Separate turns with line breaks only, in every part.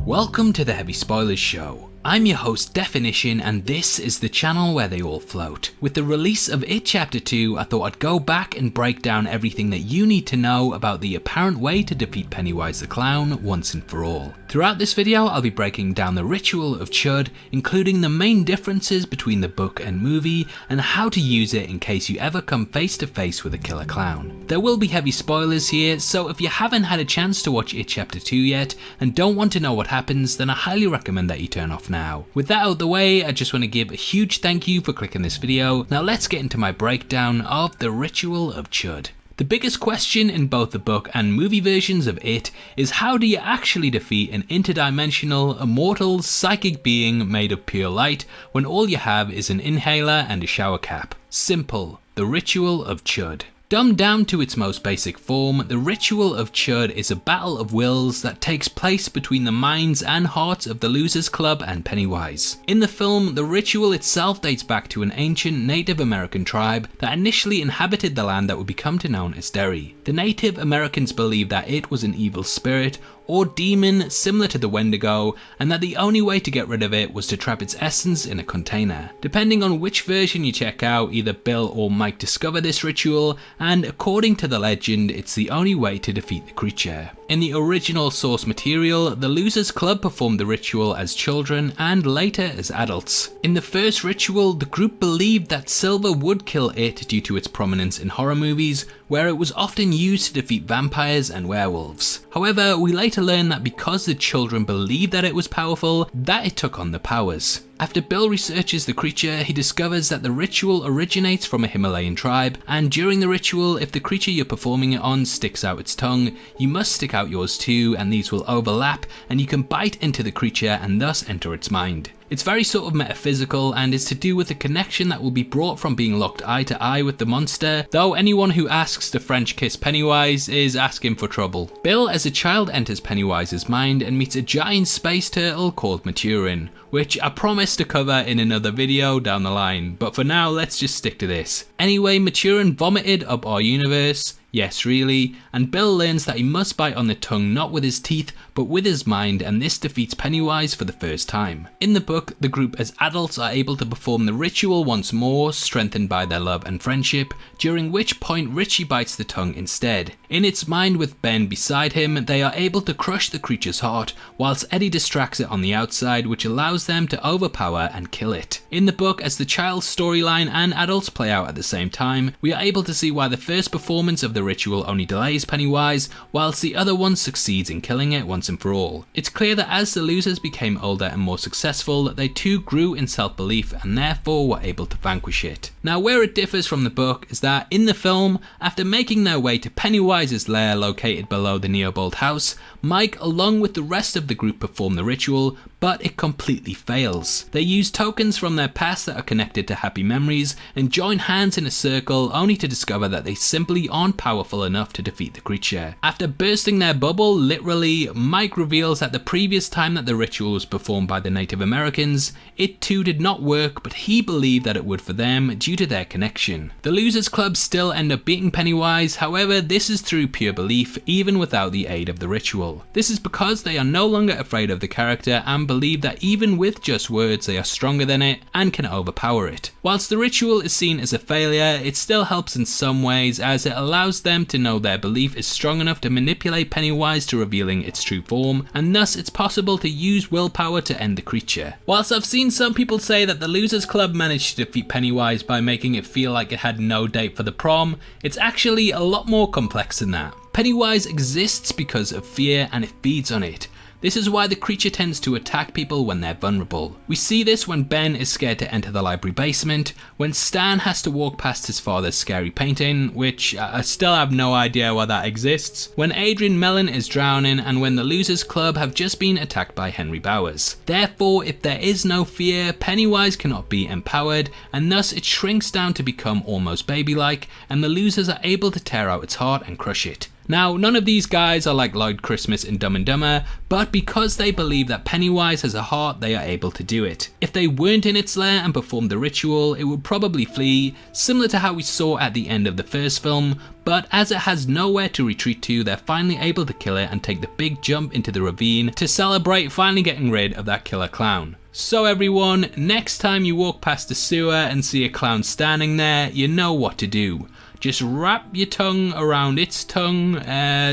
Welcome to the Heavy Spoilers Show. I'm your host Definition, and this is the channel where they all float. With the release of It Chapter 2, I thought I'd go back and break down everything that you need to know about the apparent way to defeat Pennywise the Clown once and for all. Throughout this video, I'll be breaking down the Ritual of Chud, including the main differences between the book and movie, and how to use it in case you ever come face to face with a killer clown. There will be heavy spoilers here, so if you haven't had a chance to watch It Chapter 2 yet, and don't want to know what happens, then I highly recommend that you turn off now. With that out of the way, I just want to give a huge thank you for clicking this video. Now let's get into my breakdown of the Ritual of Chud. The biggest question in both the book and movie versions of It is, how do you actually defeat an interdimensional, immortal, psychic being made of pure light when all you have is an inhaler and a shower cap? Simple. The Ritual of Chud. Dumbed down to its most basic form, the Ritual of Chud is a battle of wills that takes place between the minds and hearts of the Losers Club and Pennywise. In the film, the ritual itself dates back to an ancient Native American tribe that initially inhabited the land that would become known as Derry. The Native Americans believed that it was an evil spirit or demon similar to the Wendigo, and that the only way to get rid of it was to trap its essence in a container. Depending on which version you check out, either Bill or Mike discover this ritual, and according to the legend, it's the only way to defeat the creature. In the original source material, the Losers Club performed the ritual as children and later as adults. In the first ritual, the group believed that silver would kill it due to its prominence in horror movies, where it was often used to defeat vampires and werewolves. However, we later learned that because the children believed that it was powerful, that it took on the powers. After Bill researches the creature, he discovers that the ritual originates from a Himalayan tribe, and during the ritual, if the creature you're performing it on sticks out its tongue, you must stick out yours too, and these will overlap, and you can bite into the creature and thus enter its mind. It's very sort of metaphysical and is to do with the connection that will be brought from being locked eye to eye with the monster, though anyone who asks to French kiss Pennywise is asking for trouble. Bill as a child enters Pennywise's mind and meets a giant space turtle called Maturin, which I promise to cover in another video down the line, but for now let's just stick to this. Anyway, Maturin vomited up our universe. Yes, really, and Bill learns that he must bite on the tongue not with his teeth but with his mind, and this defeats Pennywise for the first time. In the book, the group as adults are able to perform the ritual once more, strengthened by their love and friendship, during which point Richie bites the tongue instead. In its mind with Ben beside him, they are able to crush the creature's heart, whilst Eddie distracts it on the outside, which allows them to overpower and kill it. In the book, as the child's storyline and adults play out at the same time, we are able to see why the first performance of the ritual only delays Pennywise, whilst the other one succeeds in killing it once and for all. It's clear that as the losers became older and more successful, they too grew in self-belief and therefore were able to vanquish it. Now, where it differs from the book is that in the film, after making their way to Pennywise's lair located below the Neobold house, Mike along with the rest of the group perform the ritual, but it completely fails. They use tokens from their past that are connected to happy memories and join hands in a circle, only to discover that they simply aren't powerful enough to defeat the creature. After bursting their bubble, literally, Mike reveals that the previous time that the ritual was performed by the Native Americans, it too did not work, but he believed that it would for them due to their connection. The Losers Club still end up beating Pennywise, however this is through pure belief, even without the aid of the ritual. This is because they are no longer afraid of the character and believe that even with just words they are stronger than it and can overpower it. Whilst the ritual is seen as a failure, it still helps in some ways, as it allows them to know their belief is strong enough to manipulate Pennywise to revealing its true form, and thus it's possible to use willpower to end the creature. Whilst I've seen some people say that the Losers Club managed to defeat Pennywise by making it feel like it had no date for the prom, it's actually a lot more complex than that. Pennywise exists because of fear and it feeds on it. This is why the creature tends to attack people when they're vulnerable. We see this when Ben is scared to enter the library basement, when Stan has to walk past his father's scary painting, which I still have no idea why that exists, when Adrian Mellon is drowning, and when the Losers Club have just been attacked by Henry Bowers. Therefore, if there is no fear, Pennywise cannot be empowered, and thus it shrinks down to become almost baby-like, and the losers are able to tear out its heart and crush it. Now, none of these guys are like Lloyd Christmas in Dumb and Dumber, but because they believe that Pennywise has a heart, they are able to do it. If they weren't in its lair and performed the ritual, it would probably flee, similar to how we saw at the end of the first film, but as it has nowhere to retreat to, they're finally able to kill it and take the big jump into the ravine to celebrate finally getting rid of that killer clown. So everyone, next time you walk past a sewer and see a clown standing there, you know what to do. Just wrap your tongue around its tongue,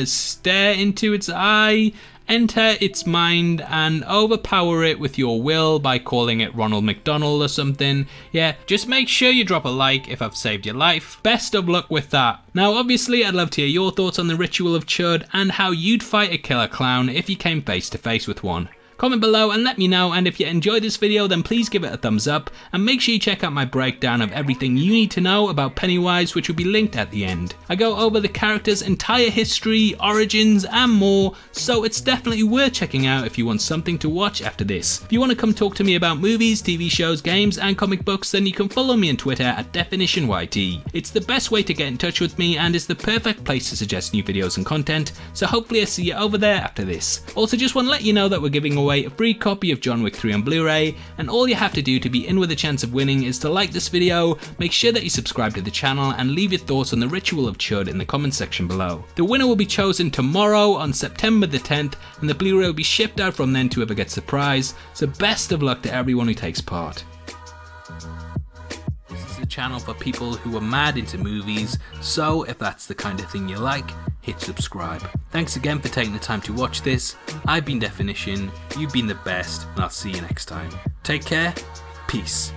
stare into its eye, enter its mind, and overpower it with your will by calling it Ronald McDonald or something. Yeah, just make sure you drop a like if I've saved your life. Best of luck with that. Now obviously I'd love to hear your thoughts on the Ritual of Chud and how you'd fight a killer clown if you came face to face with one. Comment below and let me know, and if you enjoyed this video then please give it a thumbs up and make sure you check out my breakdown of everything you need to know about Pennywise, which will be linked at the end. I go over the character's entire history, origins and more, so it's definitely worth checking out if you want something to watch after this. If you want to come talk to me about movies, TV shows, games and comic books, then you can follow me on Twitter at DefinitionYT. It's the best way to get in touch with me and is the perfect place to suggest new videos and content, so hopefully I see you over there after this. Also just want to let you know that we're giving away a free copy of John Wick 3 on Blu-ray, and all you have to do to be in with a chance of winning is to like this video, make sure that you subscribe to the channel and leave your thoughts on the Ritual of Chud in the comment section below. The winner will be chosen tomorrow on September the 10th, and the Blu-ray will be shipped out from then to whoever gets the prize, so best of luck to everyone who takes part. This is a channel for people who are mad into movies, so if that's the kind of thing you like, hit subscribe. Thanks again for taking the time to watch this. I've been Definition, you've been the best, and I'll see you next time. Take care, peace.